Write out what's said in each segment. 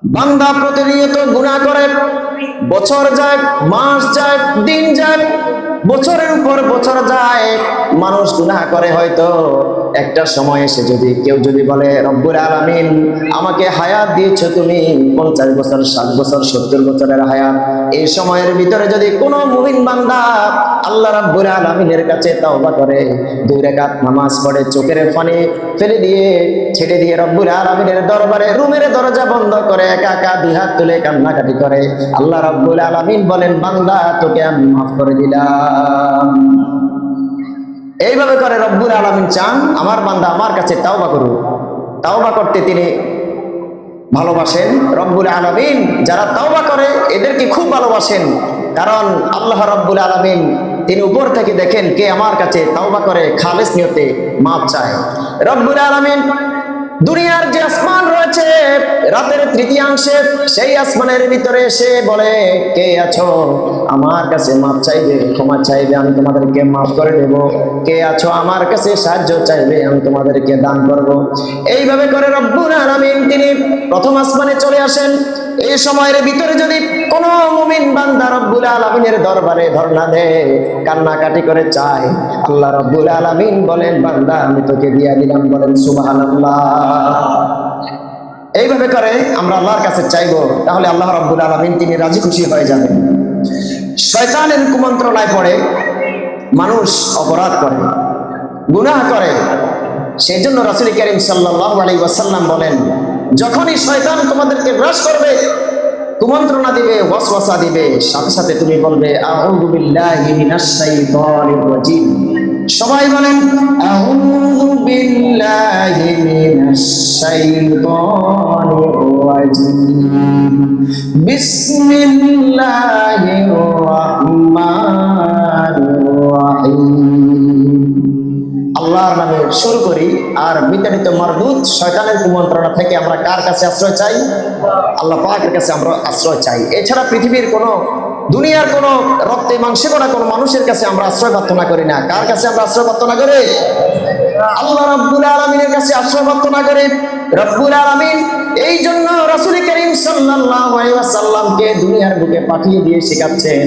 বান্দা প্রতিনিয়ত গুনাহ করে, বছর যায়, মাস যায়, দিন যায়, বছরের উপর বছর যায়, মানুষ গুনাহ করে। হয়তো একটা সময় এসে কেউ যদি বলে, রব্বুল আলামিন আমাকে হায়াত দিয়েছো তুমি 50 বছর, 60 বছর, 70 বছরের হায়াত, এই সময়ের ভিতরে যদি কোনো মুমিন বান্দা আল্লাহ রাব্বুল আলামিনের কাছে তওবা করে, 2 রাকাত নামাজ পড়ে, চোখের পানি ফেলে দিয়ে ছেড়ে দিয়ে রব্বুল আলামিনের দরবারে রুমের দরজা বন্ধ করে একা একা 2 হাত তুলে কান্নাকাটি করে, আল্লাহ রাব্বুল আলামিন বলেন, বান্দা তোকে আমি মাফ করে দিলাম। এইভাবে করে রব্বুল আলামিন চান আমার বান্দা আমার কাছে তাওবা করুক। তাওবা করতে তিনি ভালোবাসেন। রব্বুল আলামিন যারা তাওবা করে এদেরকে খুব ভালোবাসেন, কারণ আল্লাহ রব্বুল আলামিন তিনি উপর থেকে দেখেন কে আমার কাছে তাওবা করে, খালেস নিয়তে মাপ চায়। রব্বুল আলামিন দুনিয়ার যে আসমান রয়েছে রাতের তৃতীয়াংশে, সেই আসমানের ভিতরে এসে বলে, কে আছো আমার কাছে মাপ চাইবে, ক্ষমা চাইবে, আমি তোমাদেরকে মাফ করে দেব। কে আছো আমার কাছে সাহায্য চাইবে, আমি তোমাদেরকে দান করব। এইভাবে করে রব্বুল আলামিন তিনি প্রথম আসমানে চলে আসেন। এই সময়ের ভিতরে যদি কোন মুমিন বান্দা রব্বুল আলামিনের দরবারে ধর্ণা দেয়, কান্নাকাটি করে চায়, আল্লাহ রব্বুল আলামিন বলেন, বান্দা আমি তোকে দিয়ে দিলাম। বলেন সুবহানাল্লাহ। এইভাবে করে আমরা আল্লাহর কাছে চাইবো, তাহলে আল্লাহ রাব্বুল আলামিন তিনি রাজি খুশি হয়ে যাবেন। শয়তানের কুমন্ত্রণায় পড়ে মানুষ অপরাধ করে, গুনাহ করে। সেই জন্য রাসূল কারীম সাল্লাল্লাহু আলাইহি ওয়াসাল্লাম বলেন, যখনই শয়তান তোমাদেরকে গ্রাস করবে, কুমন্ত্রণা দিবে, ওয়াসওয়াসা দিবে, সাথে সাথে তুমি বলবে, আউযু বিল্লাহি মিনাশ শাইতানির রাজিম। সবাই বলেন, আউযু বিল্লাহি মিনাশ শাইতানির রাজিম, বিসমিল্লাহির রাহমানির রাহিম। আল্লাহর নামে শুরু করি, আর বিতাড়িত মারদুদ শয়তানের কুমন্ত্রণা থেকে আমরা কার কাছে আশ্রয় চাই? আল্লাহ পাকের কাছে আমরা আশ্রয় চাই। এছাড়া পৃথিবীর কোনো, দুনিয়ার কোনো রক্তে মাংসে করা কোনো মানুষের কাছে আমরা আশ্রয় প্রার্থনা করি না। কার কাছে আমরা আশ্রয় প্রার্থনা করি? আল্লাহ রাব্বুল আলামিনের কাছে আশ্রয় প্রার্থনা করি। রব্বুল আলামিন এই জন্য রাসূল কারীম সাল্লাল্লাহু আলাইহি ওয়াসাল্লামকে দুনিয়ার বুকে পাঠিয়ে দিয়ে শেখাচ্ছেন।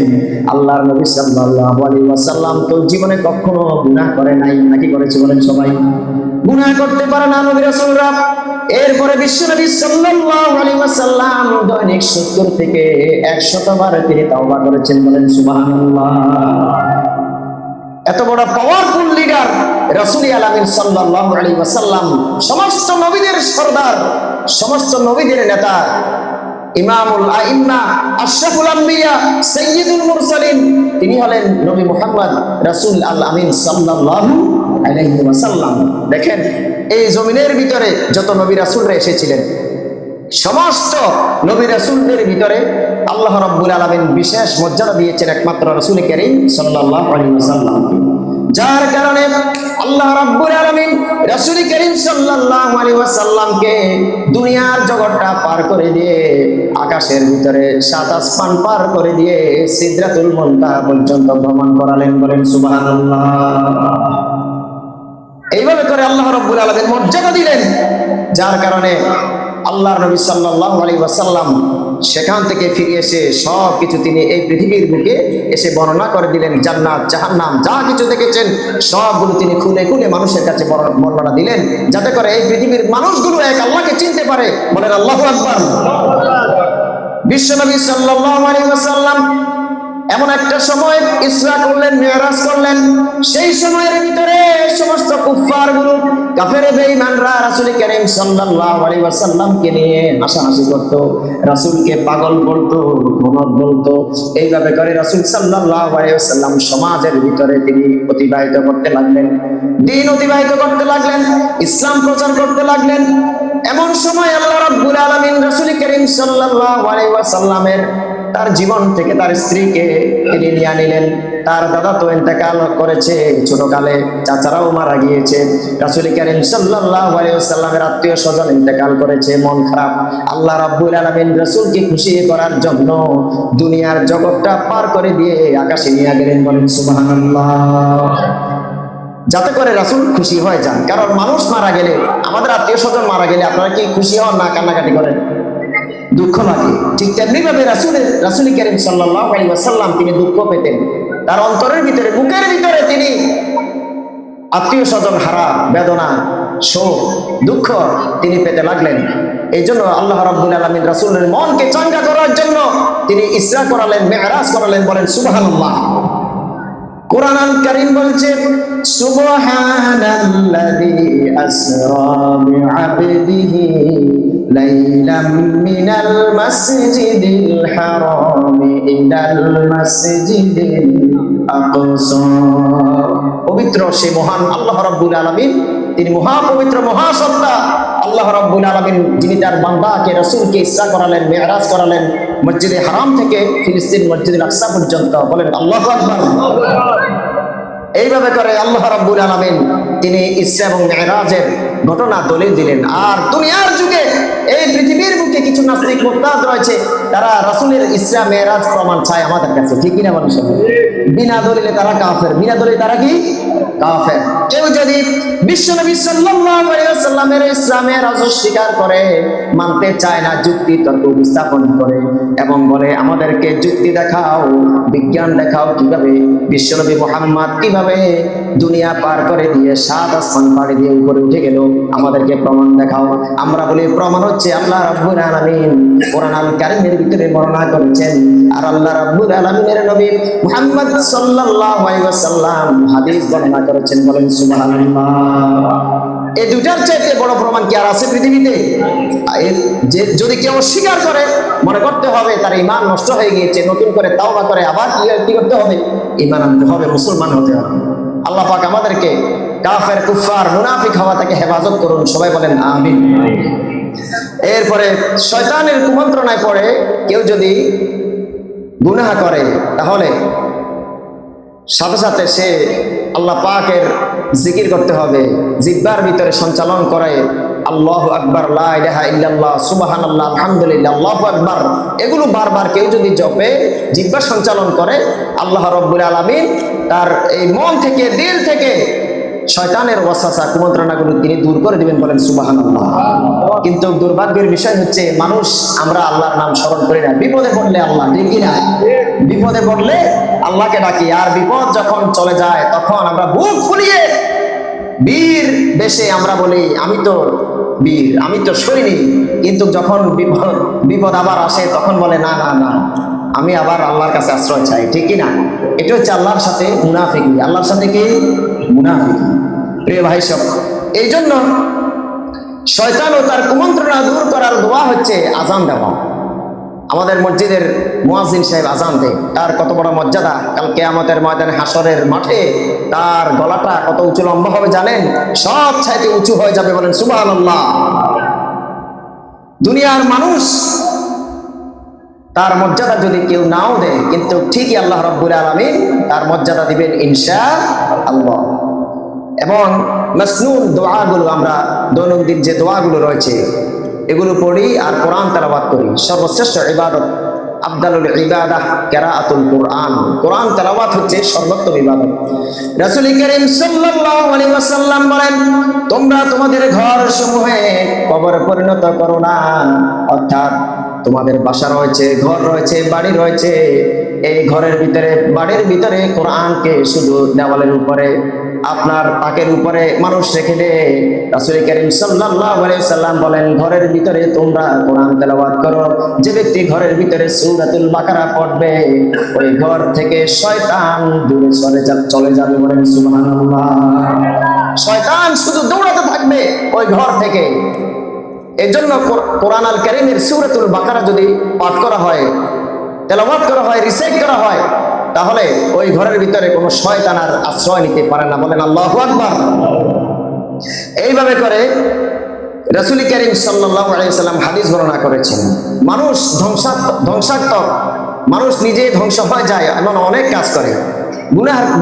আল্লাহর নবী সাল্লাল্লাহু আলাইহি ওয়াসাল্লাম তো জীবনে কখনো গুনাহ করে নাই, নাকি করেছে? বলেন সবাই। গুনাহ করতে পারে না নবী রাসূলরা। এরপরে বিশ্বনবী সাল্লাল্লাহু আলাইহি ওয়াসাল্লাম দৈনিক 70 থেকে 100 বার তিনি তাওবা করেছেন। বলেন সুবহানাল্লাহ। এত বড় পাওয়ারফুল লিডার রাসূল আলামিন সাল্লাল্লাহু আলাইহি ওয়াসাল্লাম, সমস্ত নবীদের সরদার, সমস্ত নবীদের নেতা, ইমামুল আইম্মা, আশরাফুল আম্বিয়া, সাইয়্যিদুল মুরসালিন, তিনি হলেন নবী মুহাম্মদ রাসূল আল আমিন সাল্লাল্লাহু আলাইহি ওয়াসাল্লাম। দেখেন এই জমিনের ভিতরে যত নবী রাসূলরা এসেছিলেন, সমস্ত নবী রাসূলদের ভিতরে আল্লাহ রাব্বুল আলামিন বিশেষ মর্যাদা দিয়েছেন একমাত্র রাসূল কারীম সাল্লাল্লাহু আলাইহি ওয়াসাল্লামকে। যার কারণে আল্লাহ রাব্বুল আলামিন রাসূল কারীম সাল্লাল্লাহু আলাইহি ওয়াসাল্লামকে দুনিয়ার জগৎটা পার করে দিয়ে, আকাশের ভিতরে 7 আসমান পার করে দিয়ে সিদরাতুল মুনতাহা পর্যন্ত ভ্রমণ করালেন। বলেন সুবহানাল্লাহ। এইভাবে করে আল্লাহ রাব্বুল আলামিন মর্যাদা দিলেন, যার কারণে আল্লাহর নবী সাল্লাল্লাহু আলাইহি ওয়াসাল্লাম সেখান থেকে ফিরে এসে সব কিছু তিনি এই পৃথিবীর বুকে এসে বর্ণনা করে দিলেন। জান্নাত, জাহান্নাম যা কিছু দেখেছেন সবগুলো তিনি খুলে খুলে মানুষের কাছে বর্ণনা দিলেন, যাতে করে এই পৃথিবীর মানুষগুলো এক আল্লাহকে চিনতে পারে। বলেন আল্লাহু আকবার। বিশ্বনবী সাল্লাল্লাহু আলাইহি ওয়াসাল্লাম এমন একটা সময় ইসরা করলেন, মিরাজ করলেন। সেই সময়ের ভিতরে সমস্ত কুফফারগুলো, কাফের বেঈমানরা রাসূল কারীম সাল্লাল্লাহু আলাইহি ওয়াসাল্লামকে নিয়ে হাসাহাসি করত, রাসূলকে পাগল বলতো, ভ্রমক বলতো। এইভাবে করে রাসূল সাল্লাল্লাহু আলাইহি ওয়াসাল্লাম সমাজের ভিতরে তিনি অতিবাহিত করতে লাগলেন, দিন অতিবাহিত করতে লাগলেন, ইসলাম প্রচার করতে লাগলেন। এমন সময় আল্লাহ রাব্বুল আলামিন রাসূল কারীম সাল্লাল্লাহু আলাইহি ওয়াসাল্লামের তার জীবন থেকে তার স্ত্রীকে তিনি নিয়ে নিলেন। তার দাদা তো ইন্তেকাল করেছে ছোটকালে, চাচারাও মারা গিয়েছে, রাসূল কারীম সাল্লাল্লাহু আলাইহি ওয়াসাল্লামের আত্মীয় স্বজন ইন্তেকাল করেছে, মন খারাপ। আল্লাহ রাব্বুল আলামিন রাসূলকে খুশি করার জন্য দুনিয়ার জগৎটা পার করে দিয়ে আকাশে নিয়ে গেলেন। বলেন সুবহানাল্লাহ। যাতে করে রাসূল খুশি হয়ে যান। কারণ মানুষ মারা গেলে, আমাদের আত্মীয় স্বজন মারা গেলে আপনারা কি খুশি হন না কান্নাকাটি করেন? দুঃখ লাগে। ঠিক তেমনি ভাবে রাসূল করিম সাল্লাল্লাহু আলাইহি ওয়াসাল্লাম তিনি দুঃখ পেতেন, তার অন্তরের ভিতরে, বুকের ভিতরে তিনি আত্মীয় স্বজন হারা বেদনা, শোক, দুঃখ তিনি পেতে লাগলেন। এই জন্য আল্লাহ রাব্বুল আলামিন রাসূলের মনকে চাঙ্গা করার জন্য তিনি ইসরা করালেন, মেরাজ করালেন। বলেন সুবহানাল্লাহ। কোরআন আল কারীম বলছে সুবহানাল্লাযী আসরা বিআবদিহি লাইলাম মিনাল মাসজিদিল হারাম ইলাল মাসজিদিল আকসা। পবিত্র সে মহান আল্লাহ রাব্বুল আলামিন, তিনি মহাপবিত্র মহাসত্তা আল্লাহ রাব্বুল আলামিন, যিনি তার বান্দাকে রাসূলকে ইসরা করালেন, মেরাজ করালেন মসজিদে হারাম থেকে ফিলিস্তিন মসজিদুল আকসা পর্যন্ত। বলেন আল্লাহু আকবার। এইভাবে করে আল্লাহ রাব্বুল আলামিন তিনি ইসরা এবং মেরাজের ঘটনা দলিল দিলেন। আর দুনিয়ার যুগে এই পৃথিবীর বুকে কিছু নাস্তিক মুরতাদ রয়েছে, তারা রাসূলের ইসরা মেরাজ প্রমাণ চায় আমাদের কাছে, ঠিক কিনা মানুষ? বিনা দলিলে তারা কাফের, বিনা দলিলে তারা কি কাফের। কেউ যদি বিশ্বনবী সাল্লাল্লাহু আলাইহি ওয়াসাল্লামের ইসরা মেরাজ অস্বীকার করে, মানতে চায় না, যুক্তি তর্ক উপস্থাপন করে এবং বলে আমাদেরকে যুক্তি দেখাও, বিজ্ঞান দেখাও, কিভাবে বিশ্বনবী মুহাম্মদ কিভাবে দুনিয়া পার করে দিয়ে 7 আসমান পাড়ি দিয়ে উপরে উঠে গেল, আমাদেরকে প্রমাণ দেখাও। আমরা বলি প্রমাণ হচ্ছে আল্লাহ রাব্বুল আলামিন কোরআন আল কারীমের ভিতরে বর্ণনা করেছেন, আর আল্লাহ রাব্বুল আলামিনের নবী মুহাম্মদ সাল্লাল্লাহু আলাইহি ওয়াসাল্লাম হাদিস বর্ণনা করেছেন। বলেন সুবহানাল্লাহ। এই দুটার চাইতে বড় প্রমাণ কি আর আছে পৃথিবীতে? যদি কেউ অস্বীকার করে, মনে করতে হবে তার ঈমান নষ্ট হয়ে গিয়েছে, নতুন করে তাওবা করে আবার কি করতে হবে? ঈমান আনতে হবে, মুসলমান হতে হবে। আল্লাহ পাক আমাদেরকে কাফের, কুফফার, মুনাফিক হওয়া থেকে হেফাজত করুন। সবাই বলেন আমিন। এরপরে শয়তানের কুমন্ত্রণায় পড়ে কেউ যদি গুনাহ করে, তাহলে সাথে সাথে সে আল্লাহ পাকের জিকির করতে হবে, জিহ্বার ভিতরে সঞ্চালন করে আল্লাহু আকবার, লা ইলাহা ইল্লাল্লাহ, সুবহানাল্লাহ, আলহামদুলিল্লাহ, আল্লাহু আকবার, এগুলো বারবার কেউ যদি জপে, জিহ্বা সঞ্চালন করে, আল্লাহ রাব্বুল আলামিন তার এই মন থেকে, দিল থেকে শয়তানের ওয়াসওয়াসা, কুমন্ত্রণাগুলো তিনি দূর করে দিবেন। বলেন সুবহানাল্লাহ। কিন্তু দুর্ভাগ্যের বিষয় হচ্ছে মানুষ, আমরা আল্লাহর নাম স্মরণ করি না। বিপদে পড়লে আল্লাহ, ঠিক কিনা? বিপদে পড়লে আল্লাহকে ডাকি, আর বিপদ যখন চলে যায় তখন আমরা বুক ফুলিয়ে বীর বেশে আমরা বলি আমি তো বীর, আমি তো সৈনিক। কিন্তু যখন বিপদ আবার আসে তখন বলে না না না, আমি আবার আল্লাহর কাছে আশ্রয় চাই, ঠিক কিনা? এটা হচ্ছে আল্লাহর সাথে মুনাফিকি। আল্লাহর সাথে কি মুনাফিকি? প্রিয় ভাই সব, এই জন্য শয়তান ও তার কুমন্ত্রণা দূর করার দোয়া হচ্ছে আজান দেওয়া। আমাদের মসজিদের মুয়াজ্জিন সাহেব আজান দেয়, তার কত বড় মর্যাদা। কাল কিয়ামতের ময়দানে, হাসরের মাঠে তার গলাটা কত উঁচু লম্বা হবে জানেন? সব চাইতে উঁচু হয়ে যাবে। বলেন সুবহানাল্লাহ। দুনিয়ার মানুষ তার মর্যাদা যদি কেউ নাও দেয়, কিন্তু ঠিকই আল্লাহ রাব্বুল আলামিন তার মর্যাদা দিবেন ইনশাআল্লাহ। এবং মাসনুন দোয়াগুলো, আমরা দৈনন্দিন যে দোয়াগুলো রয়েছে এগুলো পড়ি আর কোরআন তেলাওয়াত করি। সর্বশ্রেষ্ঠ ইবাদত, আফদালুল ইবাদাহ কিরাআতুল কোরআন। কোরআন তেলাওয়াত হচ্ছে সর্বোত্তম ইবাদত। রাসূল করিম সাল্লাল্লাহু আলাইহি ওয়াসাল্লাম বলেন, তোমরা তোমাদের ঘর সমূহে কবর পরিণত করো না। অর্থাৎ তোমাদের বাসা রয়েছে, ঘর রয়েছে, বাড়ি রয়েছে, এই ঘরের ভিতরে, বাড়ির ভিতরে কোরআনকে শুধু দেওয়ালের উপরে, আপনার তাকের উপরে মানুষ রেখে দে। রাসূল করিম সাল্লাল্লাহু আলাইহি ওয়াসাল্লাম বলেন, ঘরের ভিতরে তোমরা কোরআন তেলাওয়াত করো। যে ব্যক্তি ঘরের ভিতরে সূরাতুল বাকারা পড়বে, ওই ঘর থেকে শয়তান দূরে চলে যাবে। বলেন সুবহানাল্লাহ। শয়তান শুধু দৌড়াতে থাকবে ওই ঘর থেকে। এজন্য কোরআন আল কারীমের সূরাতুল বাকারা যদি পাঠ করা হয়, তেলাওয়াত করা হয়, রিসাইট করা হয়, তাহলে ওই ঘরের ভিতরে কোনো শয়তান আর আশ্রয় নিতে পারে না। বলেন আল্লাহু আকবার। এইভাবে করে রাসূল করিম সাল্লাল্লাহু আলাইহি ওয়াসাল্লাম হাদিস বর্ণনা করেছেন। মানুষ ধ্বংসাত্মক, মানুষ নিজে ধ্বংস হয়ে যায় এমন অনেক কাজ করে,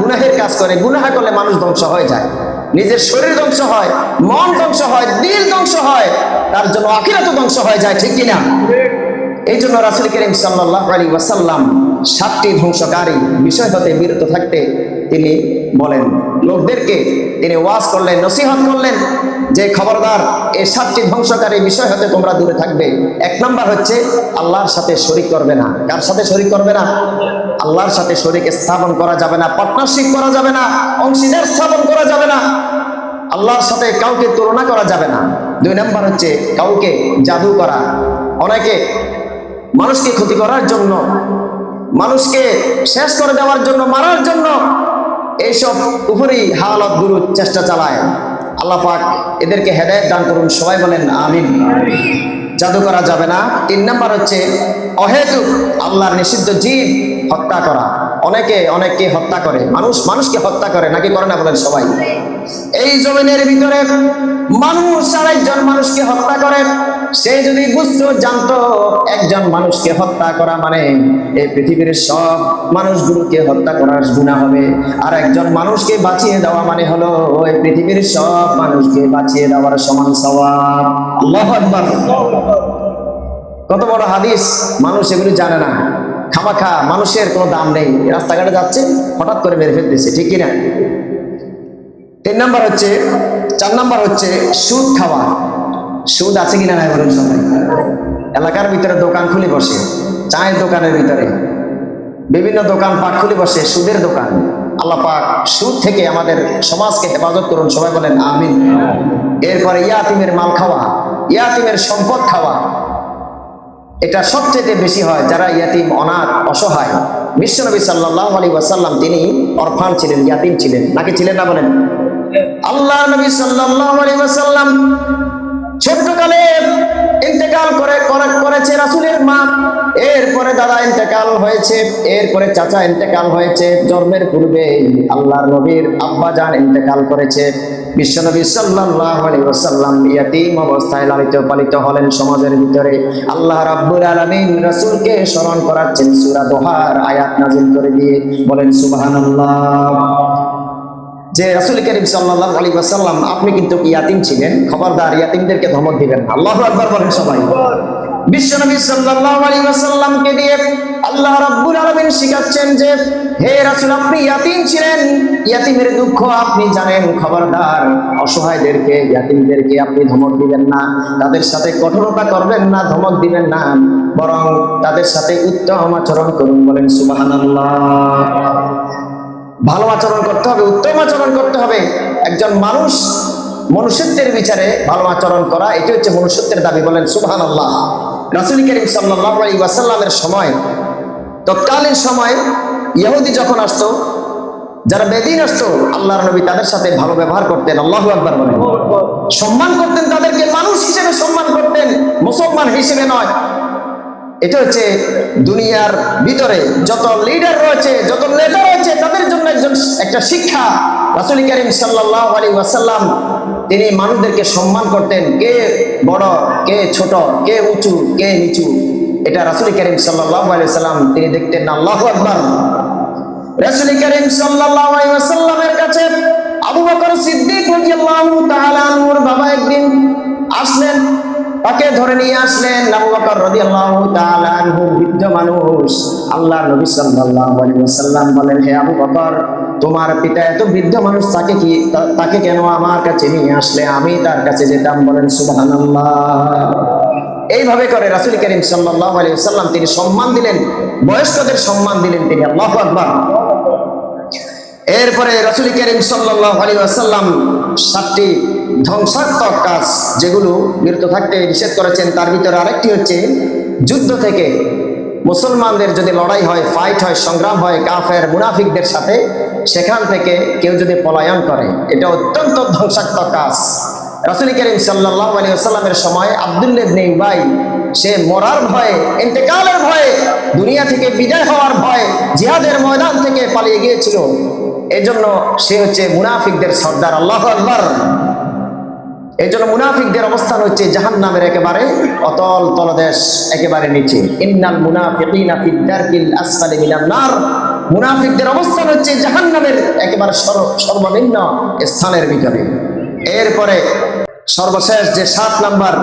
গুনাহের কাজ করে। গুনাহ করলে মানুষ ধ্বংস হয়ে যায়, নিজের শরীর ধ্বংস হয়, মন ধ্বংস হয়, দিল ধ্বংস হয়, তার জন্য আখিরাত ধ্বংস হয়ে যায়, ঠিক কিনা? এই জন্য রাসূল করিম সাল্লাল্লাহু আলাইহি ওয়াসাল্লাম 7টি ধ্বংসকারী বিষয় হতে বিরত থাকতে তিনি বলেন। লোকদেরকে তিনি ওয়াজ করলেন, নসিহত করলেন, যে খবরদার এই 7টি ধ্বংসকারী বিষয় হতে তোমরা দূরে থাকবে। 1 নাম্বার হচ্ছে আল্লাহর সাথে শরীক করবে না। কার সাথে শরীক করবে না? আল্লাহর সাথে শরীক স্থাপন করা যাবে না, পার্টনারশিপ করা যাবে না, অংশীদার স্থাপন করা যাবে না, আল্লাহর সাথে কাউকে তুলনা করা যাবে না। 2 নাম্বার হচ্ছে কাউকে জাদু করা। অনেকে মানুষকে ক্ষতি করার জন্য, মানুষকে শেষ করে দেওয়ার জন্য, মারার জন্য এইসব উপরই হালাত গুরুর চেষ্টা চালায়। আল্লাহ পাক এদেরকে হেদায়েত দান করুন, সবাই বলেন আমিন। জাদু করা যাবে না। 3 নাম্বার হচ্ছে অহেতুক আল্লাহর নিষিদ্ধ জীব হত্যা করা। অনেকে হত্যা করে, মানুষকে হত্যা করে, নাকি করে না বলেন সবাই? এই জমিনের ভিতরে মানুষ আরেকজন মানুষকে হত্যা করে, সে যদি বুঝতো, জানতো একজন মানুষকে হত্যা করা মানে এই পৃথিবীর সব মানুষগুলোকে হত্যা করার গুনাহ হবে, আর একজন মানুষকে বাঁচিয়ে দেওয়া মানে হলো ওই পৃথিবীর সব মানুষকে বাঁচিয়ে দেওয়ার সমান সওয়াব। আল্লাহু আকবার। কত বড় হাদিস, মানুষ এগুলো জানে না। খামাখা মানুষের কোনো দাম নেই, রাস্তাঘাটে যাচ্ছে হঠাৎ করে মেরে ফেলতেছে, ঠিক কিনা? 4 নাম্বার হচ্ছে সুদ খাওয়া। সুদ আছে কিনা নাই বলুন সবাই? এলাকার ভিতরে দোকান খুলে বসে, চায়ের দোকানের ভিতরে বিভিন্ন দোকান পাট খুলে বসে, সুদের দোকান। আল্লাহ পাক সুদ থেকে আমাদের সমাজকে হেফাজত করুন, সবাই বলেন আমিন। এরপরে ইয়াতিমের মাল খাওয়া, ইয়াতিমের সম্পদ খাওয়া, এটা সবচেয়ে বেশি হয় যারা ইয়াতিম, অনাথ, অসহায়। বিশ্বনবী সাল্লাল্লাহু আলাইহি ওয়াসাল্লাম তিনি অরফান ছিলেন, ইয়াতিম ছিলেন, নাকি ছিলেন না বলেন? আল্লাহ নবী সাল্লাল্লাহু আলাইহি ওয়াসাল্লাম ছোটকালে ইন্তেকাল করেছে রাসূলের মা, এরপরে দাদা ইন্তেকাল হয়েছে, এরপরে চাচা ইন্তেকাল হয়েছে, জন্মের পূর্বে আল্লাহর নবীর আব্বা জান ইন্তেকাল করেছে। বিশ্বনবী সাল্লাল্লাহু আলাইহি ওয়াসাল্লাম ইয়াতীম অবস্থায় লালিত পালিত হলেন সমাজের ভিতরে। আল্লাহ রাব্বুল আলামিন রাসূলকে স্মরণ করাচ্ছেন সূরা দোহার আয়াত নাযিল করে দিয়ে, বলেন সুবহানাল্লাহ। যে রাসূল করিম সাল্লাল্লাহু আলাইহি ওয়াসাল্লাম আপনি কিন্তু ইয়াতিম ছিলেন, খবরদার ইয়াতিমদেরকে ধমক দিবেন না। আল্লাহু আকবার বলেন সবাই। বিশ্বনবী সাল্লাল্লাহু আলাইহি ওয়াসাল্লামকে দিয়ে আল্লাহ রাব্বুল আলামিন শিখাচ্ছেন যে হে রাসূল, আপনি ইয়াতিম ছিলেন, ইয়াতিমের দুঃখ আপনি জানেন, খবরদার অসহায়দেরকে, ইয়াতিমদেরকে আপনি ধমক দিবেন না, তাদের সাথে কঠোরতা করবেন না, ধমক দিবেন না, বরং তাদের সাথে উত্তম আচরণ করুন, বলেন সুবহানাল্লাহ। ভালো আচরণ করতে হবে, উত্তম আচরণ করতে হবে। একজন মানুষ মনুষ্যত্বের বিচারে ভালো আচরণ করা, এটি হচ্ছে মনুষ্যত্বের দাবি, বলেন সুবহানাল্লাহ। রাসূল করিম সাল্লাল্লাহু আলাইহি ওয়াসাল্লামের সময়, তৎকালীন সময় ইহুদি যখন আসতো, যারা বেদিন আসতো, আল্লাহর নবী তাদের সাথে ভালো ব্যবহার করতেন। আল্লাহু আকবার বলেন। সম্মান করতেন তাদেরকে, মানুষ হিসেবে সম্মান করতেন, মুসলমান হিসেবে নয়। এটা হচ্ছে দুনিয়ার ভিতরে যত লিডার রয়েছে, যত নেতা রয়েছে, তাদের জন্য একটা শিক্ষা। রাসূল করিম সাল্লাল্লাহু আলাইহি ওয়াসাল্লাম তিনি মানুষদেরকে সম্মান করতেন, কে বড়, কে ছোট, কে উঁচু, কে নিচু, এটা রাসূল করিম সাল্লাল্লাহু আলাইহি ওয়াসাল্লাম তিনি দেখতেন। আল্লাহু আকবার। রাসূল করিম সাল্লাল্লাহু আলাইহি ওয়াসাল্লামের কাছে আবু বকর সিদ্দিক রাদিয়াল্লাহু তাআলা আনহুর বাবা একদিন আসলেন, তাকে ধরে নিয়ে আসলেন। আবু বকর রাদিয়াল্লাহু তাআলা আনহু বৃদ্ধ মানুষ। আল্লাহর নবী সাল্লাল্লাহু আলাইহি ওয়াসাল্লাম বলেন, হে আবু বকর, তোমার পিতা এত বৃদ্ধ মানুষ, তাকে কেন আমার কাছে নিয়ে আসলে? আমি তার কাছে যেতাম, বলেন সুবহানাল্লাহ। এইভাবে করে রাসূল করিম সাল্লাল্লাহু আলাইহি ওয়াসাল্লাম তিনি সম্মান দিলেন, বয়স্কদের সম্মান দিলেন তিনি। আল্লাহু আকবার। এরপরে রাসূল করিম সাল্লাল্লাহু আলাইহি ওয়াসাল্লাম 7টি ধ্বংসাত্মক কাজ যেগুলো বিরত থাকতে নিষেধ করেছেন, তার ভিতরে আরেকটি হচ্ছে যুদ্ধ থেকে মুসলমানদের যদি লড়াই হয়, ফাইট হয়, সংগ্রাম হয় কাফের মুনাফিকদের সাথে, সেখান থেকে কেউ যদি পলায়ন করে, এটা অত্যন্ত ধ্বংসাত্মক কাজ। রাসূল করিম সাল্লাল্লাহু আলাইহি ওয়াসাল্লামের সময় আব্দুল্লাহ ইবনে উবাই, সে মরার ভয়ে, ইন্তেকালের ভয়ে, দুনিয়া থেকে বিদায় হওয়ার ভয়ে জিহাদের ময়দান থেকে পালিয়ে গিয়েছিল। এজন্য সে হচ্ছে মুনাফিকদের সর্দার। আল্লাহু আকবার। এজন্য মুনাফিকদের অবস্থান হচ্ছে জাহান্নামের একেবারে অতল তলদেশ, একেবারে নিচে। ইন্নাল মুনাফিকিনা ফিদ দারকিল আসফালি মিনান নার। মুনাফিকদের অবস্থান হচ্ছে জাহান্নামের একেবারে সর্বনিম্ন স্থানের ভিতরে। এরপরে সর্বশেষ যে 7 নাম্বার,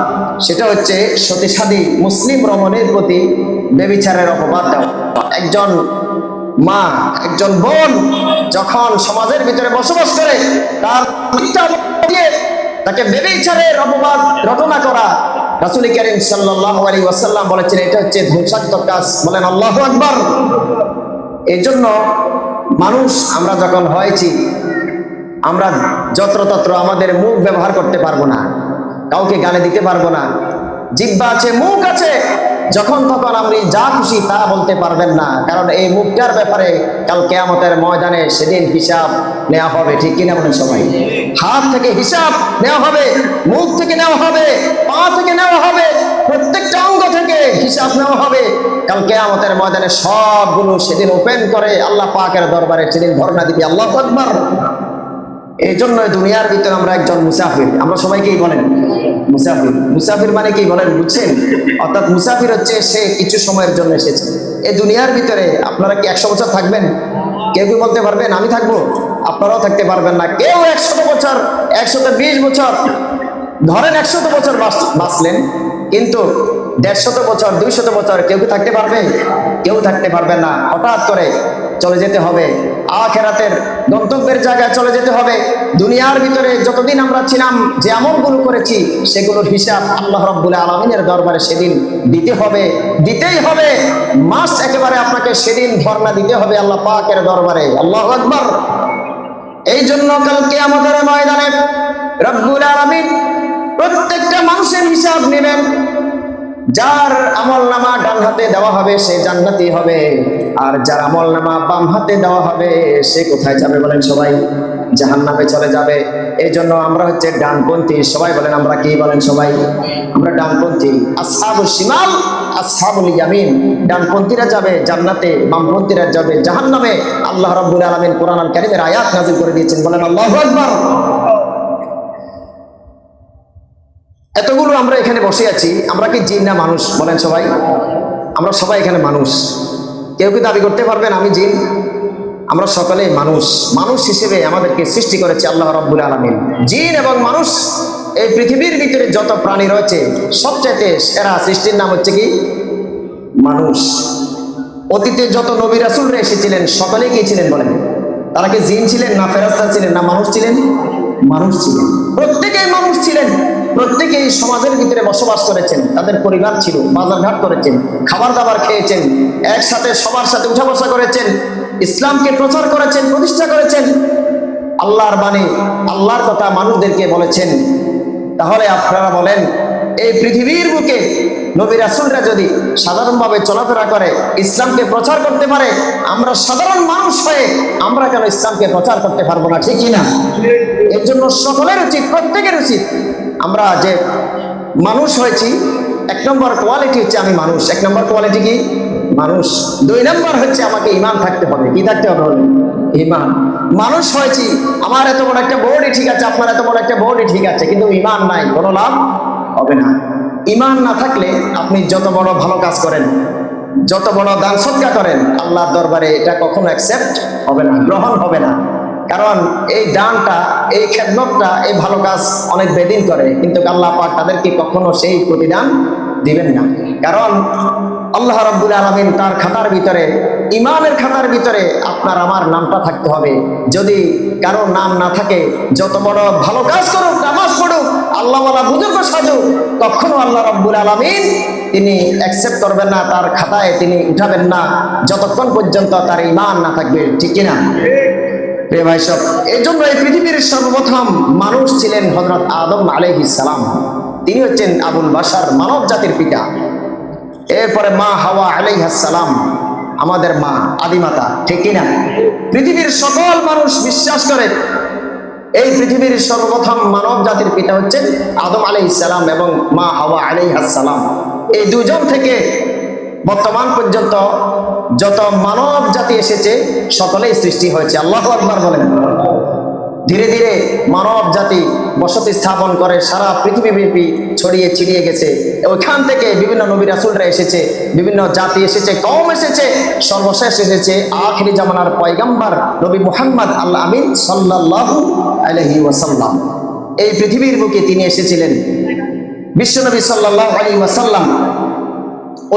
সেটা হচ্ছে সতীসাধী মুসলিম রমণীর প্রতি ব্যভিচারের অপবাদ দেওয়া। একজন মা, একজন বোন যখন সমাজের ভিতরে বসবাস করে, তার তাকে ব্যভিচারের অপবাদ রটনা করা, রাসূল করিম সাল্লাল্লাহু আলাইহি ওয়াসাল্লাম বলেছেন এটা হচ্ছে ধ্বংসাত্মক কাজ। বলেন আল্লাহু আকবার। এই জন্য মানুষ আমরা যখন হয়েছি, আমরা যত্রতত্র আমাদের মুখ ব্যবহার করতে পারবো না, কাউকে গালি দিতে পারবো না। জিহ্বা আছে, মুখ আছে, যখন তখন আপনি যা খুশি তা বলতে পারবেন না, কারণ এই মুখটার ব্যাপারে কাল কিয়ামতের ময়দানে সেদিন হিসাব নেওয়া হবে। ঠিক কিনা বলেন সবাই? হাত থেকে হিসাব নেওয়া হবে, মুখ থেকে নেওয়া হবে, পা থেকে নেওয়া হবে, প্রত্যেকটা অঙ্গ থেকে হিসাব নেওয়া হবে কাল কিয়ামতের ময়দানে। সবগুলো সেদিন ওপেন করে আল্লাহ পাকের দরবারে সেদিন ধর্ণা দিবে। আল্লাহু আকবার। এই জন্য দুনিয়ার ভিতরে আমরা একজন মুসাফির। আমরা সবাইকেই বলেন মুসাফির। মুসাফির মানে কি বলেন, বুঝছেন? অর্থাৎ মুসাফির হচ্ছে সে কিছু সময়ের জন্য এসেছে এই দুনিয়ার ভিতরে। আপনারা কি 100 বছর থাকবেন? কেউ কি বলতে পারবেন আমি থাকবো? আপনারাও থাকতে পারবেন না। কেউ 100 বছর, 120 বছর, ধরেন 100 বছর বাঁচলেন, কিন্তু 150 বছর, 200 বছর কেউ কি থাকতে পারবে? কেউ থাকতে পারবে না। হঠাৎ করে চলে যেতে হবে, আখিরাতের গন্তব্যের জায়গায় চলে যেতে হবে। দুনিয়ার ভিতরে যতদিন আমরা ছিলাম, যে আমলগুলো করেছি সেগুলোর হিসাব আল্লাহ রাব্বুল আলামিনের দরবারে সেদিন দিতে হবে, দিতেই হবে। মাস্ট একেবারে আপনাকে সেদিন ধর্ণা দিতে হবে আল্লাহ পাকের দরবারে। আল্লাহু আকবার। এই জন্য কাল কিয়ামতের ময়দানে রব্বুল আলামিন প্রত্যেকটা মানুষের হিসাব নেবেন। যার আমলনামা ডান হাতে দেওয়া হবে সে জান্নাতি হবে, আর যার আমলনামা বাম হাতে দেওয়া হবে সে কোথায় যাবে বলেন সবাই? জাহান্নামে চলে যাবে। এই জন্য আমরা হচ্ছে ডানপন্থী। সবাই বলেন আমরা কি? বলেন সবাই, আমরা ডানপন্থী। আসহাবুশ শিমাল আসহাবুল ইয়ামিন। ডানপন্থীরা যাবে জান্নাতে, বামপন্থীরা যাবে জাহান্নামে। আল্লাহ রাব্বুল আলামিন কোরআন আল কারীমের আয়াত নাযিল করে দিয়েছেন। বলেন আল্লাহু আকবার। এতগুলো আমরা এখানে বসে আছি, আমরা কি জিন না মানুষ? বলেন সবাই। আমরা সবাই এখানে মানুষ। কেউ কি দাবি করতে পারবেন আমি জিন? আমরা সকলেই মানুষ। মানুষ হিসেবে আমাদেরকে সৃষ্টি করেছে আল্লাহ রাব্বুল আলামিন। জিন এবং মানুষ, এই পৃথিবীর ভিতরে যত প্রাণী রয়েছে সবচেয়ে সেরা সৃষ্টির নাম হচ্ছে কি? মানুষ। অতীতে যত নবী রাসূলরা এসেছিলেন সকলেই কি ছিলেন বলেন? তারা কি জিন ছিলেন না ফেরেশতা ছিলেন না মানুষ ছিলেন? মানুষ ছিলেন। প্রত্যেকেই মানুষ ছিলেন। প্রত্যেকেই সমাজের ভিতরে বসবাস করেছেন, তাদের পরিবার ছিল, বাজারঘাট করেছেন, খাবার দাবার খেয়েছেন, একসাথে সবার সাথে উঠা বসা করেছেন, ইসলামকে প্রচার করেছেন, প্রতিষ্ঠা করেছেন, আল্লাহর বাণী, আল্লাহর কথা মানুষদেরকে বলেছেন। তাহলে আপনারা বলেন, এই পৃথিবীর বুকে নবী রাসূলরা যদি সাধারণভাবে চলাফেরা করে, ইসলামকে প্রচার করতে পারে, আমরা সাধারণ মানুষ হয়ে আমরা কেন ইসলামকে প্রচার করতে পারবো না? ঠিক কিনা? এর জন্য সকলের উচিত, প্রত্যেকের উচিত, আমরা যে মানুষ হয়েছি, 1 নম্বর কোয়ালিটি হচ্ছে আমি মানুষ। 1 নম্বর কোয়ালিটি কি? মানুষ। 2 নম্বর হচ্ছে আমাকে ঈমান থাকতে হবে। কি থাকতে হবে? ঈমান। মানুষ হয়েছি, আমার এত বড় একটা বডি ঠিক আছে, আপনার এত বড় একটা বডি ঠিক আছে, কিন্তু ঈমান নাই, কোনো লাভ হবে না। ঈমান না থাকলে আপনি যত বড় ভালো কাজ করেন, যত বড় দান সদকা করেন, আল্লাহর দরবারে এটা কখনো অ্যাকসেপ্ট হবে না, গ্রহণ হবে না। কারণ এই দানটা, এই খেদমতটা, এই ভালো কাজ অনেক বেদিন করে, কিন্তু আল্লাহ পাক তাদেরকে কখনো সেই প্রতিদান দিবেন না। কারণ আল্লাহ রাব্বুল আলামিন তার খাতার ভিতরে, ঈমানের খাতার ভিতরে আপনার আমার নামটা থাকতে হবে। যদি কারো নাম না থাকে, যত বড় ভালো কাজ করুক, নামাজ পড়ুক, আল্লাহওয়ালা বুজুর্গ সাজুক, কখনো আল্লাহ রাব্বুল আলামিন তিনি অ্যাকসেপ্ট করবেন না, তার খাতায় তিনি উঠাবেন না, যতক্ষণ পর্যন্ত তার ঈমান না থাকবে। ঠিক কিনা? প্রিয় ভাই সব, এই জন্য এই পৃথিবীর সর্বপ্রথম মানুষ ছিলেন হযরত আদম আলাইহিস সালাম। তিনি হচ্ছেন আবুল বাশার, মানব জাতির পিতা। এরপরে মা হাওয়া আলাইহিস সালাম, আমাদের মা, আদিমাতা। ঠিক কিনা? পৃথিবীর সকল মানুষ বিশ্বাস করে এই পৃথিবীর সর্বপ্রথম মানব জাতির পিতা হচ্ছেন আদম আলাইহিস সালাম এবং মা হাওয়া আলাইহিস সালাম। এই দুজন থেকে বর্তমান পর্যন্ত যত মানব জাতি এসেছে সকলেই সৃষ্টি হয়েছে। আল্লাহু আকবার বলেন। ধীরে ধীরে মানব জাতি বসতি স্থাপন করে সারা পৃথিবীব্যাপী ছড়িয়ে ছিটিয়ে গেছে। ওইখান থেকে বিভিন্ন নবী রাসূলরা এসেছে, বিভিন্ন জাতি এসেছে, কওম এসেছে, সর্বশেষ এসেছে আখিরি জামানার পয়গম্বর নবী মুহাম্মদ আল আমিন সাল্লাল্লাহু আলাইহি ওয়াসাল্লাম। এই পৃথিবীর বুকে তিনি এসেছিলেন। বিশ্বনবী সাল্লাল্লাহু আলাইহি ওয়াসাল্লাম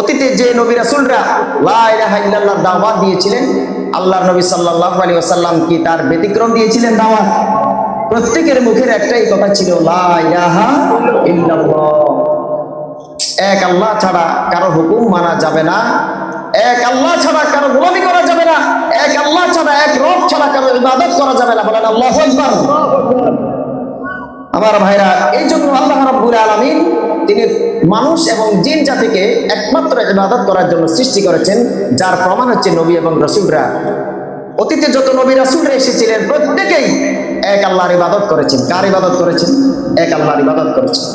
অতীতে যে নবী রাসূলরা লা ইলাহা ইল্লাল্লাহর দাওয়াত দিয়েছিলেন, আল্লাহর নবী সাল্লাল্লাহু আলাইহি ওয়াসাল্লাম কি তার ব্যতিক্রম দিয়েছিলেন দাওয়াত? প্রত্যেকের মুখের একটাই কথা ছিল, লা ইলাহা ইল্লাল্লাহ, এক আল্লাহ ছাড়া কারো হুকুম মানা যাবে না, এক আল্লাহ ছাড়া কারো গোলামি করা যাবে না, এক আল্লাহ ছাড়া, এক রব ছাড়া কারো ইবাদত করা যাবে না। বলেন আল্লাহু আকবার। আমার ভাইরা, এই জন্য আল্লাহ রাব্বুল আলামিন তিনি মানুষ এবং জিন জাতিকে একমাত্র ইবাদত করার জন্য সৃষ্টি করেছেন, যার প্রমাণ হচ্ছে নবী এবং রাসূলরা। অতীতে যত নবী রাসূলরা এসেছিলেন প্রত্যেকেই এক আল্লাহর ইবাদত করেছেন। কার ইবাদত করেছেন? এক আল্লাহর ইবাদত করেছেন।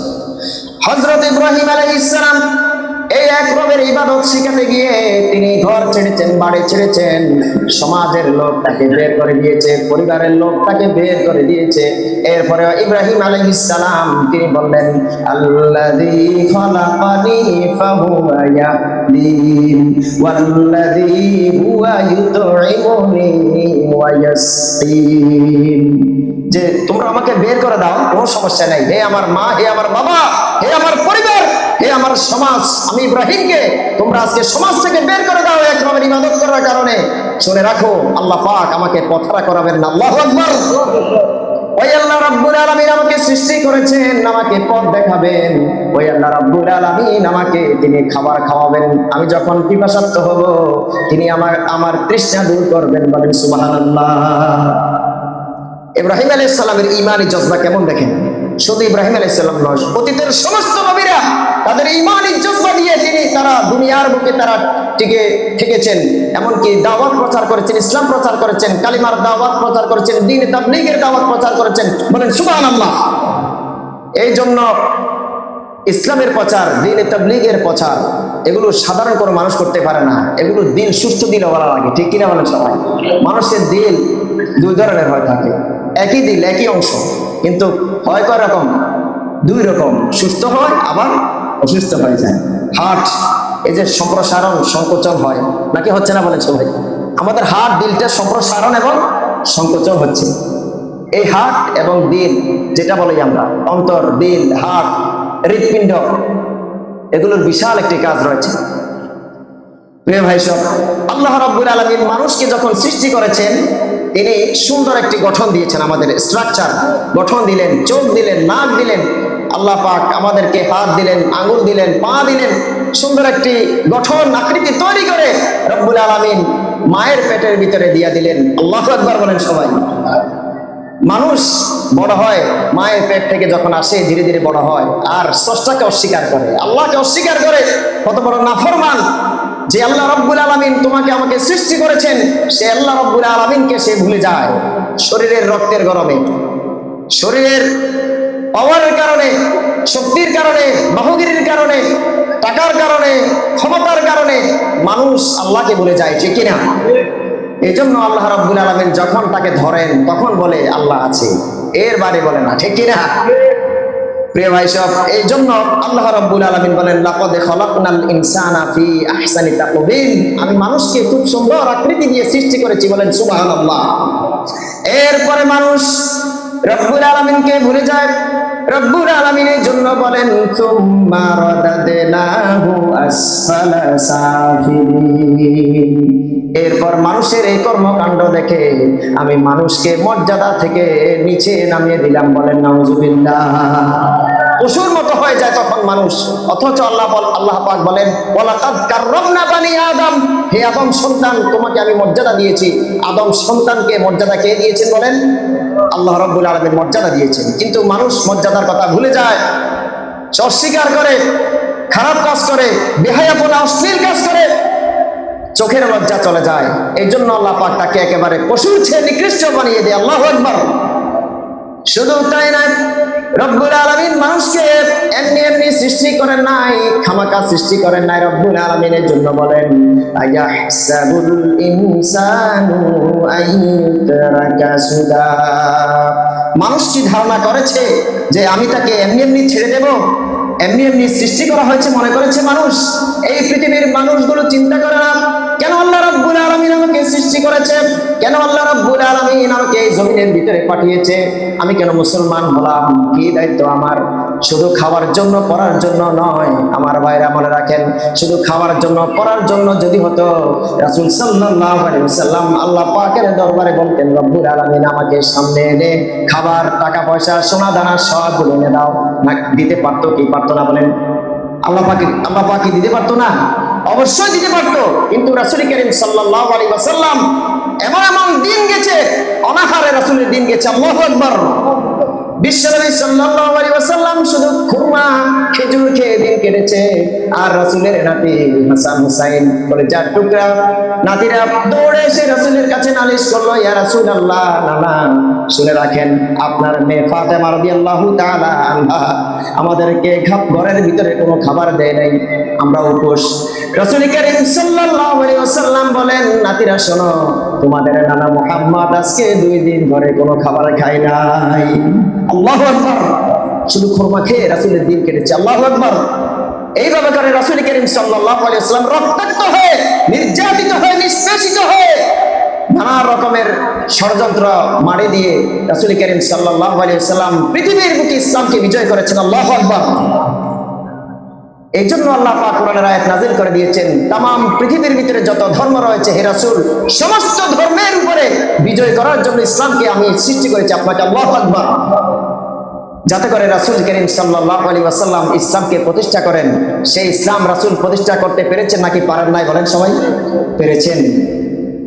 হযরত ইব্রাহিম আলাইহিস সালাম এই এক রবের ইবাদত শিখাতে গিয়ে তিনি ঘর ছেড়েছেন, বাড়ি ছেড়েছেন, সমাজের লোক তাকে বের করে দিয়েছে, পরিবারের লোক তাকে বের করে দিয়েছে। এরপরে ইব্রাহিম আলাইহিস সালাম তিনি বললেন, আল্লাযী খালাকানি ফাহুয়া ইয়াহদিন ওয়াল্লাযী হুয়া ইউতঈমুনি ওয়া ইয়াসকিন, যে তোমরা আমাকে বের করে দাও, কোনো সমস্যা নাই, হে আমার মা, হে আমার বাবা, হে আমার পরিবার, হে আমার সমাজ, আমি ইব্রাহিমকে তোমরা আজকে সমাজ থেকে বের করে দাও এক রবের ইবাদত করার কারণে। শুনে রাখো, আল্লাহ পাক আমাকে পথহারা করাবেন না। আল্লাহু আকবার। ওই আল্লাহ রাব্বুল আলামিন আমাকে সৃষ্টি করেছেন, আমাকে পথ দেখাবেন। ওই আল্লাহ রাব্বুল আলামিন আমাকে তিনি খাবার খাওয়াবেন। আমি যখন পিপাসার্ত হব তিনি আমার তৃষ্ণা দূর করবেন। বলেন সুবহানাল্লাহ। ইব্রাহিম আলাইহিস সালামের ঈমানি জজবা কেমন দেখেন। শুধু ইব্রাহিম আলাইহিস সালাম নয়, অতীতের সমস্ত নবীরা তাদের ঈমানি জজবা দিয়ে তারা দুনিয়ার বুকে তারা টিকে থেকেছেন। এমনকি দাওয়াত প্রচার করেছেন, ইসলাম প্রচার করেছেন, কালিমার দাওয়াত প্রচার করেছেন, দ্বীন তাবলীগের দাওয়াত প্রচার করেছেন। বলেন সুবহানাল্লাহ। এই জন্য ইসলামের প্রচার, দ্বীন তাবলীগের প্রচার, এগুলো সাধারণ কোনো মানুষ করতে পারে না। এগুলো দিল, সুস্থ দিল বলা লাগে, ঠিক কিনা বলেন সবাই? মানুষের দিল দুই ধরনের হয়ে থাকে, একই দিল একই অংশ, কিন্তু হয় কয় রকম? দুই রকম, সুস্থ হয় আবার অসুস্থ হয়ে যায়। হার্ট, এই যে সম্প্রসারণ সংকোচন হয় নাকি হচ্ছে না বলেন সবাই? আমাদের হার্ট, দিলটা সম্প্রসারণ এবং সংকোচন হচ্ছে। এই হার্ট এবং দিল, যেটা বলি আমরা অন্তর, দিল, হার্ট, হৃৎপিণ্ড, এগুলোর বিশাল একটি কাজ রয়েছে। প্রিয় ভাই সব, আল্লাহ রাব্বুল আলামিন মানুষকে যখন সৃষ্টি করেছেন তিনি সুন্দর একটি গঠন দিয়েছেন, আমাদের স্ট্রাকচার গঠন দিলেন, চোখ দিলেন, নাক দিলেন, আল্লাহ পাক আমাদেরকে হাত দিলেন, আঙ্গুল দিলেন, পা দিলেন, সুন্দর একটি গঠন আকৃতি তৈরি করে রব্বুল আলামিন মায়ের পেটের ভিতরে দিয়ে দিলেন। আল্লাহু আকবার বলেন সবাই। মানুষ বড় হয়, মায়ের পেট থেকে যখন আসে ধীরে ধীরে বড় হয়, আর স্রষ্টাকে অস্বীকার করে, আল্লাহকে অস্বীকার করে। কত বড় নাফরমান যে আল্লাহ রাব্বুল আলামিন তোমাকে আমাকে সৃষ্টি করেছেন, সে আল্লাহ রাব্বুল আলামিনকে সে ভুলে যায়। শরীরের রক্তের গরমে, শরীরের পাওয়ারের কারণে, শক্তির কারণে, বাহুগিরির কারণে, টাকার কারণে, ক্ষমতার কারণে মানুষ আল্লাহকে ভুলে যায়, ঠিক কিনা? এই জন্য আল্লাহ রাব্বুল আলামিন যখন তাকে ধরেন তখন বলে আল্লাহ আছে, এর বারে বলে না, ঠিক কিনা? প্রিয় ভাই সব, এই জন্য আল্লাহ রাব্বুল আলামিন বলেন, লাকাদ খালাকনাল ইনসানা ফি আহসানি তাকওয়িম, আমি মানুষকে খুব সুন্দর আকৃতি দিয়ে সৃষ্টি করেছি। বলেন সুবহানাল্লাহ। এরপরে মানুষ রব্বুল আলামিনকে ভুলে যায়। রব্বুল আলামিনের জন্য বলেন, সুম্মা রাদাদনাহু আসফালা সাফিলিন, এরপর মানুষের এই কর্মকাণ্ড দেখে আমি মানুষকে মর্যাদা থেকে নিচে নামিয়ে দিলাম। বলেন নাউজুবিল্লাহ। পশুর মতো হয়ে যায় তখন মানুষ, অথচ আল্লাহ পাক বলেন, ওয়ালাকাদ কাররামনা বানি আদম, হে আদম সন্তান তোমাকে আমি মর্যাদা দিয়েছি। আদম সন্তানকে মর্যাদা কে দিয়েছেন? বলেন আল্লাহ রাব্বুল আলামিন মর্যাদা দিয়েছেন। কিন্তু মানুষ মর্যাদার কথা ভুলে যায়, অস্বীকার করে, খারাপ কাজ করে, বেহায়াপনা, অশ্লীল কাজ করে, চোখের লজ্জা চলে যায়। এই জন্য আল্লাহ পাক তাকে একেবারে পশুর চেয়ে নিকৃষ্ট বানিয়ে দেয়। আল্লাহু আকবার। শুধু তাই নয়, রব্বুল আলামিন মানুষকে এমনি এমনি সৃষ্টি করেন নাই, খামাকা সৃষ্টি করেন নাই। রব্বুল আলামিনের জন্য বলেন, আয়াহসাবুল ইনসানু আইয়ুতরাকা সুদা, মানুষ কি ধারণা করেছে যে আমি তাকে এমনি এমনি ছেড়ে দেব? এমনি এমনি সৃষ্টি করা হয়েছে মনে করেছে মানুষ? এই পৃথিবীর মানুষগুলো চিন্তা করে না কেন আল্লাহ রাব্বুল আলামিন আমাকে সৃষ্টি করেছে? কেন আল্লাহ রাব্বুল আলামিন আমাকে এই জমিনের ভিতরে পাঠিয়েছে, আমি কেন মুসলমান হলাম, কি দায়িত্ব আমার? শুধু খাওয়ার জন্য পড়ার জন্য নয় আমার ভাইরা, মনে রাখেন, শুধু খাওয়ার জন্য পড়ার জন্য যদি হতো, রাসূল সাল্লাল্লাহু আলাইহি ওয়াসাল্লাম আল্লাহ পাকের দরবারে বলতেন, রব্বুল আলামিন আমাকে সামনে এনে খাবার, টাকা পয়সা, সোনা দানা সবগুলো এনে দাও, না দিতে পারতো কি পারতো না বলেন? আল্লাহ পাক কি দিতে পারতো না? অবশ্যই দিতে পারতো। কিন্তু রাসূল করিম সাল্লাল্লাহু আলাইহি ওয়াসাল্লাম এমন এমন দিন গেছে, অনাহারে রাসূলের দিন গেছে, আল্লাহু আকবার। বিশ্বনবী সাল্লাল্লাহু আলাইহি ওয়াসাল্লাম শুধু খুরমা, খেজুর খেয়ে দিন কেটেছে। আর রাসূলের নাতি হাসান হুসাইন বলে যার টুকরা নাতিরা দৌড়ে এসে রাসূলের কাছে নালিশ করলো, ইয়া রাসূলুল্লাহ, নানা শুনে রাখেন, আপনার মেয়ে ফাতেমা রাদিয়াল্লাহু তাআলা আনহা আমাদেরকে ঘরের ভিতরে কোনো খাবার দেয় নাই, আমরা উপোস। রাসূল করিম সাল্লাল্লাহু আলাইহি ওয়াসাল্লাম বলেন, নাতিরা শোনো, তোমাদের নানা মুহাম্মদ আজকে 2 দিন ধরে কোনো খাবার খায় নাই। আল্লাহু আকবার। শুধু খুরমা খেয়ে রাসূলের দিন কেটেছে। আল্লাহু আকবার। এইভাবে করে রাসূল করিম সাল্লাল্লাহু আলাইহি ওয়াসাল্লাম রক্তাক্ত হয়ে, নির্যাতিত হয়ে, নিষ্পেষিত হয়ে, নানা রকমের ষড়যন্ত্র মারি দিয়ে রাসূল করিম সাল্লাল্লাহু আলাইহি ওয়াসাল্লাম পৃথিবীর বুকে ইসলামকে বিজয় করেছেন। আল্লাহু আকবার। এই জন্য আল্লাহ পাক কোরআনের আয়াত নাযিল করে দিয়েছেন, তামাম পৃথিবীর ভিতরে যত ধর্ম রয়েছে হে রাসূল, সমস্ত ধর্মের উপরে বিজয় করার জন্য ইসলামকে আমি সৃষ্টি করেছি আপনাকে। আল্লাহু আকবার। যাতে করে রাসূল করিম সাল্লাল্লাহু আলাইহি ওয়াসাল্লাম ইসলামকে প্রতিষ্ঠা করেন। সেই ইসলাম রাসূল প্রতিষ্ঠা করতে পেরেছেন নাকি পারেন নাই বলেন? সবাই পেরেছেন।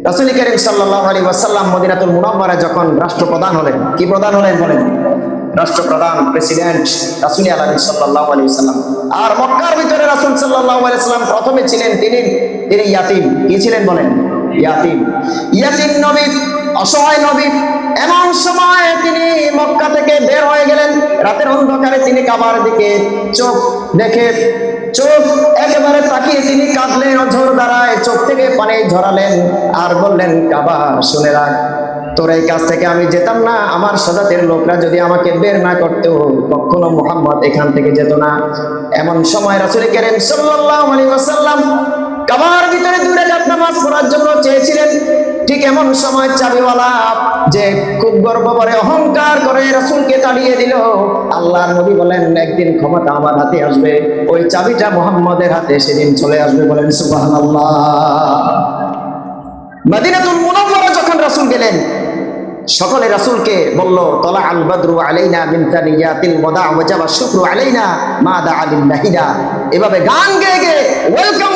রাসূল করিম সাল্লাল্লাহু আলাইহি ওয়াসাল্লাম মদিনাতুল মুনাওয়ারায় যখন রাষ্ট্রপ্রধান হলেন, কি প্রধান হলেন বলেন? রাষ্ট্রপ্রধান, প্রেসিডেন্ট রাসূল আলাইহি সাল্লাল্লাহু আলাইহি ওয়াসাল্লাম। আর মক্কার ভিতরে রাসূল সাল্লাল্লাহু আলাইহি ওয়াসাল্লাম প্রথমে ছিলেন তিনি ইয়াতীম। কি ছিলেন বলেন? ইয়াতীম। ইয়াতীম নবী, অসহায় নবী। এমন সময় তিনি মক্কা থেকে বের হয়ে গেলেন, রাতের অন্ধকারে তিনি কাবার দিকে চোখ দেখে, চোখ একেবারে তাকিয়ে তিনি কাঁদলেন, অঝর দ্বারায় চোখ থেকে পানি ঝরালেন আর বললেন, কাবা শুনে রাখ, তোর এই কাছ থেকে আমি যেতাম না, আমার সাজাতের লোকরা যদি আমাকে বের না করতো, কখনো মুহাম্মদ এখান থেকে যেত না। এমন সময় রাসূল করিম সাল্লাল্লাহু আলাইহি ওয়াসাল্লাম কাবার ভিতরে 2 রাকাত নামাজ পড়ার জন্য চেয়েছিলেন। ঠিক এমন সময় চাবিওয়ালা, যে খুব গর্ব করে, অহংকার করে রাসূলকে তাড়িয়ে দিল। আল্লাহর নবী বলেন, একদিন ক্ষমতা আমার হাতে আসবে, ওই চাবিটা মুহাম্মদের হাতে সেদিন চলে আসবে। বলেন সুবহানাল্লাহ। মদিনাতুল মুনাওয়ারা যখন রাসূল গেলেন, সকলে রাসূলকে বলল, তলা আল বদরু আলাইনা মিন তানিয়াতিল ওয়াদা ওয়াজাবা শুকরু আলাইনা মা দাআ লিল্লাহিদা। এভাবে গান গেয়ে গেয়ে ওয়েলকাম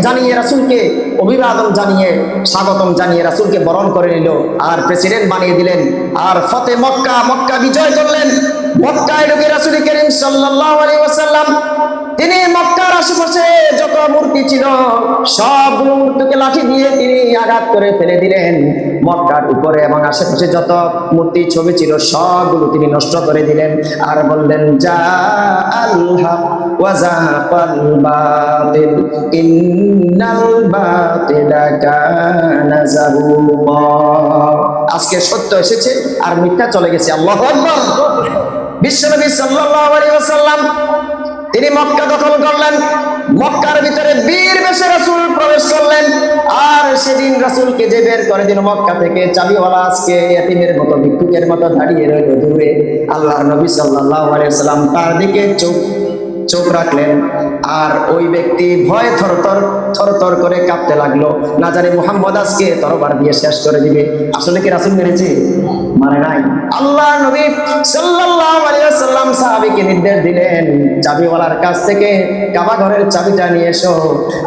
জানিয়ে রাসূলকে অভিবাদন জানিয়ে, স্বাগতম জানিয়ে রাসূলকে বরণ করে নিল আর প্রেসিডেন্ট বানিয়ে দিলেন। আর ফতে মক্কা, মক্কা বিজয় করলেন। মক্কায় ঢুকে রাসূল করিম সাল্লাল্লাহু আলাইহি ওয়াসাল্লাম তিনি মক্কার আশেপাশে যত মূর্তি ছিল সবগুলো মূর্তিকে লাঠি দিয়ে তিনি আঘাত করে ফেলে দিলেন। মক্কার উপরে এবং আশেপাশে যত মূর্তি ছবি ছিল সবগুলো তিনি নষ্ট করে দিলেন। আর বললেন, জা আল হক ওয়া যাকাল বাতিল ইন্নাল বাতিলা কানা যাহুকা। আজকে সত্য এসেছে আর মিথ্যা চলে গেছে। আল্লাহু আকবার। বিশ্বনবী সাল্লাল্লাহু আলাইহি ওয়াসাল্লাম তিনি মক্কা দখল করলেন। মক্কার ভিতরে বীর বেশে রাসূল প্রবেশ করলেন। আর সেদিন রাসূলকে যে বের করে দিল মক্কা থেকে, চাবিওয়ালা আজকে এতিমের মতো, ভিক্ষুকের মতো দাঁড়িয়ে রইল দূরে। আল্লাহর নবী সাল্লাল্লাহু আলাইহি ওয়াসাল্লাম তার দিকে চোখ রাখলেন। আর ওই ব্যক্তি ভয়ে থরথর করে কাঁপতে লাগলো, না জানি মুহাম্মদ আজকে তরবার দিয়ে শেষ করে দিবে। আসলে কি রাসূল মেরেছে? মানে নাই। আল্লাহর নবী সাল্লাল্লাহু আলাইহি ওয়াসাল্লাম সাহাবীকে নির্দেশ দিলেন, চাবিওয়ালার কাছ থেকে কাবা ঘরের চাবিটা নিয়ে এসো।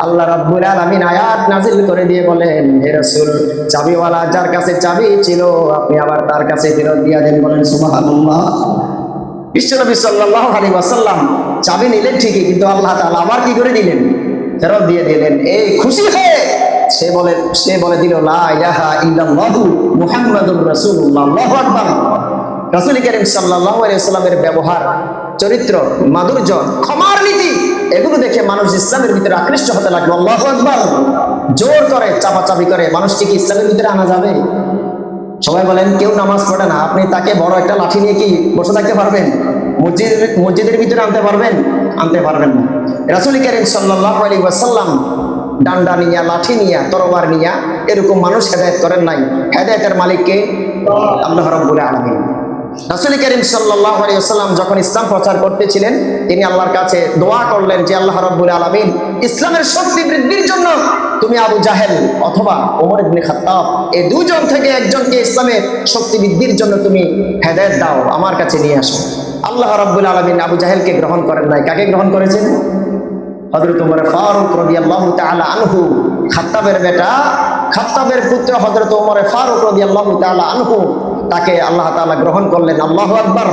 আল্লাহ রাব্বুল আলামিন আয়াত নাযিল করে দিয়ে বলেন, হে রাসূল, চাবিওয়ালা যার কাছে চাবি ছিল আপনি আবার তার কাছে ফেরত দিয়ে দেন। বলেন সুবহানাল্লাহ। বিশ্বনবী সাল্লাল্লাহু আলাইহি ওয়াসাল্লাম চাবি নিলেন ঠিকই, কিন্তু আল্লাহ তাআলা আবার কি করে দিলেন? ফেরত দিয়ে দিলেন। এই খুশি হয়ে সে বলে দিল, লা ইলাহা ইল্লাল্লাহু মুহাম্মাদুর রাসূলুল্লাহ। আল্লাহু আকবার। রাসূল করিম সাল্লাল্লাহু আলাইহি ওয়াসাল্লামের ব্যবহার, চরিত্র, মাধুর্য, ক্ষমার নীতি, এগুলো দেখে মানুষ ইসলামের ভিতরে আকৃষ্ট হতে লাগলো। আল্লাহু আকবার। জোর করে চাপাচাপি করে মানুষকে কি ইসলামের ভিতরে আনা যাবে? সবাই বলেন, কেউ নামাজ পড়ে না, আপনি তাকে বড় একটা লাঠি নিয়ে কি বসে থাকতে পারবেন? মসজিদের ভিতরে আনতে পারবেন? আনতে পারবেন না। রাসূল করিম সাল্লাল্লাহু আলাইহি ওয়াসাল্লাম ডান্ডা নিয়া, লাঠি নিয়া, তরবার নিয়া এরকম মানুষ হেদায়েত করেন নাই। হেদায়েতের মালিক কে? আল্লাহ রাব্বুল আলামিন। রাসূল করিম সাল্লাল্লাহু আলাইহি ওয়াসাল্লাম যখন ইসলাম প্রচার করতেছিলেন, তিনি আল্লাহর কাছে দোয়া করলেন যে আল্লাহ রাব্বুল আলামিন, ইসলামের শক্তি বৃদ্ধির জন্য তুমি আবু জাহেল অথবা ওমর ইবনে খাত্তাব এই দুজন থেকে একজনকে ইসলামের শক্তি বৃদ্ধির জন্য তুমি হেদায়েত দাও, আমার কাছে নিয়ে আসো। আল্লাহ রাব্বুল আলামিন আবু জাহেলকে গ্রহণ করেন নাই। কাকে গ্রহণ করেছেন? হযরত ওমর ফারুক রাদিয়াল্লাহু তাআলা আনহু, খাত্তাবের বেটা, খাত্তাবের পুত্র হযরত ওমর ফারুক রাদিয়াল্লাহু তাআলা আনহু, তাকে আল্লাহ তাআলা গ্রহণ করলেন। আল্লাহু আকবার।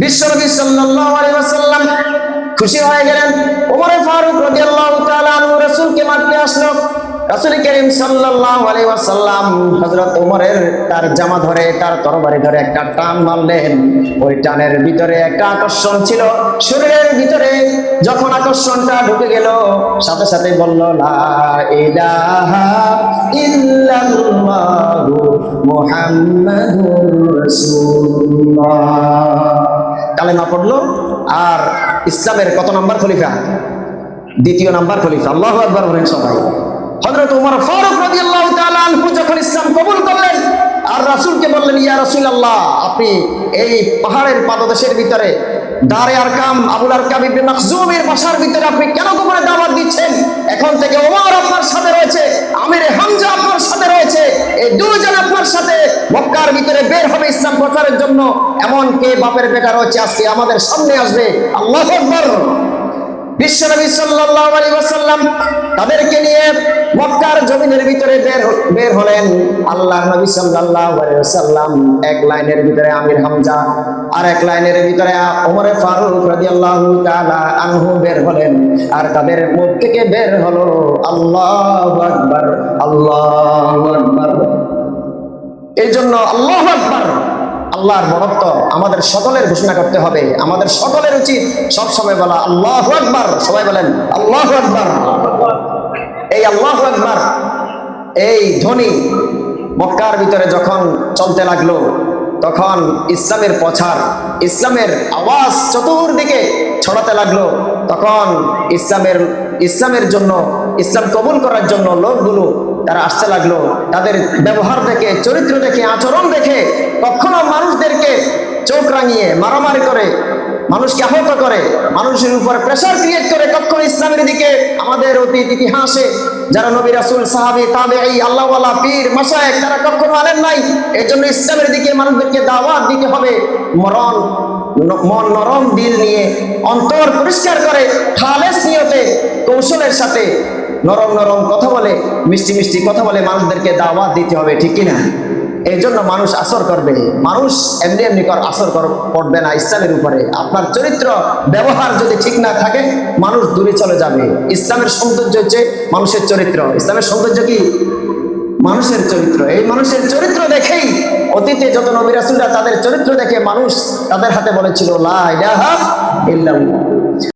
বিশ্বনবী সাল্লাল্লাহু আলাইহি ওয়াসাল্লাম খুশি হয়ে গেলেন। ওমর ফারুক রাদিয়াল্লাহু তাআলা আনহু রাসূলকে মারতে আসলো। রাসূল করিম সাল্লাল্লাহু আলাইহি ওয়াসাল্লাম হযরত ওমরের তার জামা ধরে, তার তরবারি ধরে একটা টান মারলেন। ওই টানের ভিতরে একটা আকর্ষণ ছিল শরীরের ভিতরে। যখন আকর্ষণটা ঢুকে গেল, সাথে সাথে বলল লা ইলাহা ইল্লাল্লাহু মুহাম্মাদুর রাসূলুল্লাহ কালেমা পড়লো। আর ইসলামের কত নাম্বার খলিফা? দ্বিতীয় নাম্বার খলিফা। আল্লাহু আকবার বলেন সবাই। হযরত ওমর ফারুক রাদিয়াল্লাহু তাআলা আনহু যখন ইসলাম কবুল করলেন আর রাসূলকে বললেন, ইয়া রাসূলুল্লাহ, আপনি এই পাহাড়ের পাদদেশের ভিতরে দারে আরকাম আবুল আরকাম ইবনে মাখজুমের বাসার ভিতরে আপনি কেন গোপনে দাওয়াত দিচ্ছেন? এখন থেকে ওমর আপনার সাথে রয়েছে, আমিরে হামজা আপনার সাথে রয়েছে, এই দুইজন আপনার সাথে মক্কার ভিতরে বের হবে ইসলাম প্রচারের জন্য। এমন কে বাপের বেটা রয়েছে আজকে আমাদের সামনে আসবে? আল্লাহু আকবার। বিশ্বনবী সাল্লাল্লাহু আলাইহি ওয়াসাল্লাম তাদেরকে নিয়ে মক্কার জমিনের ভিতরে বের হলেন। আল্লাহর নবী সাল্লাল্লাহু আলাইহি ওয়াসাল্লাম এক লাইনের ভিতরে আমির হামজা, আর এক লাইনের ভিতরে ওমর ফারুক রাদিয়াল্লাহু তাআলা আনহু বের হলেন। আর তাদের মুখ থেকে বের হলো আল্লাহু আকবার, আল্লাহু আকবার। এই জন্য আল্লাহু আকবার, আল্লাহর বড়ত্ব আমাদের সকলের ঘোষণা করতে হবে। আমাদের সকলের উচিত সব সময় বলা আল্লাহু আকবার। সবাই বলেন আল্লাহু আকবার। এই আল্লাহু আকবার, এই ধ্বনি মক্কার ভিতরে যখন চলতে লাগলো, তখন ইসলামের প্রচার, ইসলামের আওয়াজ চতুর্দিকে ছড়াতে লাগলো। তখন ইসলামের জন্য, ইসলাম কবুল করার জন্য লোকগুলো তারা আসতে লাগলো। তাদের ব্যবহার দেখে, চরিত্র দেখে, আচরণ দেখে, কখনো মানুষদেরকে চোখ রাঙিয়ে মারামারি করে, মানুষকে আহত করে, মানুষের উপর প্রেসার ক্রিয়েট করে, কখনো ইসলামের দিকে আমাদের অতীত ইতিহাসে যারা নবী রাসূল, সাহাবী, তাবেঈ, আল্লাহওয়ালা, পীর, মাশায়েখ, তারা কখনো আনেন নাই। এই জন্য ইসলামের দিকে মানুষদেরকে দাওয়াত দিতে হবে। মন নরম দিল নিয়ে, অন্তর পরিষ্কার করে, খালেস নিয়তে, কৌশলের সাথে নরম নরম কথা বলে, মিষ্টি মিষ্টি কথা বলে মানুষদেরকে দাওয়াত দিতে হবে, ঠিক কিনা? এই জন্য মানুষ আসর করবে। মানুষ এমনি এমনি আসর করবে না ইসলামের উপরে। আপনার চরিত্র ব্যবহার যদি ঠিক না থাকে, মানুষ দূরে চলে যাবে। ইসলামের সৌন্দর্য হচ্ছে মানুষের চরিত্র। ইসলামের সৌন্দর্য কি? মানুষের চরিত্র। এই মানুষের চরিত্র দেখেই অতীতে যত নবী রাসূলরা তাদের চরিত্র দেখে মানুষ তাদের হাতে বলেছিল লা ইলাহা ইল্লাল্লাহ।